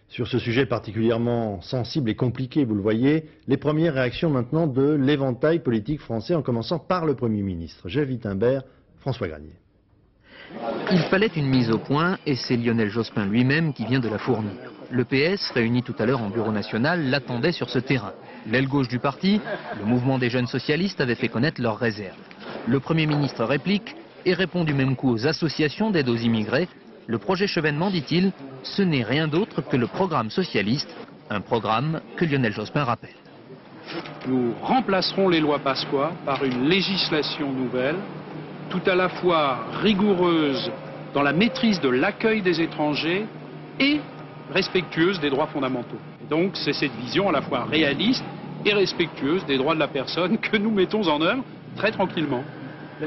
Sur ce sujet particulièrement sensible et compliqué, vous le voyez, les premières réactions maintenant de l'éventail politique français, en commençant par le Premier ministre. Jacques Wittenberg, François Granier. Il fallait une mise au point et c'est Lionel Jospin lui-même qui vient de la fournir. Le PS, réuni tout à l'heure en bureau national, l'attendait sur ce terrain. L'aile gauche du parti, le mouvement des jeunes socialistes avait fait connaître leurs réserves. Le Premier ministre réplique et répond du même coup aux associations d'aide aux immigrés. Le projet Chevènement, dit-il, ce n'est rien d'autre que le programme socialiste, un programme que Lionel Jospin rappelle. Nous remplacerons les lois Pasqua par une législation nouvelle, tout à la fois rigoureuse dans la maîtrise de l'accueil des étrangers et respectueuse des droits fondamentaux. Et donc c'est cette vision à la fois réaliste et respectueuse des droits de la personne que nous mettons en œuvre très tranquillement.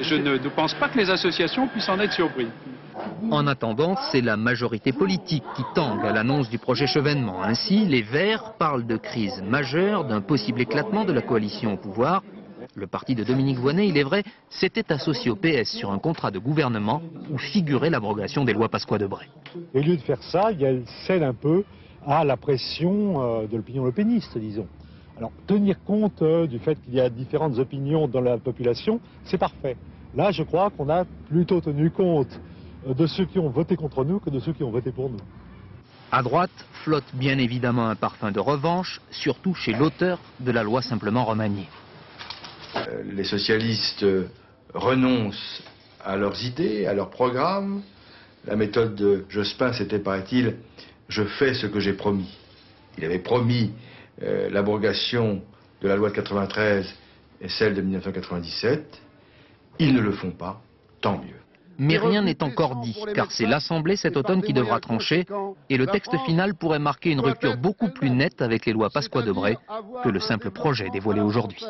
Je ne pense pas que les associations puissent en être surpris. En attendant, c'est la majorité politique qui tangue à l'annonce du projet Chevènement. Ainsi, les Verts parlent de crise majeure, d'un possible éclatement de la coalition au pouvoir. Le parti de Dominique Voynet, il est vrai, s'était associé au PS sur un contrat de gouvernement où figurait l'abrogation des lois Pasqua-Debré. Et au lieu de faire ça, il cède un peu à la pression de l'opinion lepéniste, disons. Alors, tenir compte du fait qu'il y a différentes opinions dans la population, c'est parfait. Là, je crois qu'on a plutôt tenu compte de ceux qui ont voté contre nous que de ceux qui ont voté pour nous. À droite, flotte bien évidemment un parfum de revanche, surtout chez l'auteur de la loi simplement remaniée. Les socialistes renoncent à leurs idées, à leurs programmes. La méthode de Jospin, c'était, paraît-il, je fais ce que j'ai promis. Il avait promis l'abrogation de la loi de 93 et celle de 1997. Ils ne le font pas, tant mieux. Mais rien n'est encore dit, car c'est l'Assemblée cet automne qui devra trancher, et le texte final pourrait marquer une rupture beaucoup plus nette avec les lois Pasqua-Debré que le simple projet dévoilé aujourd'hui.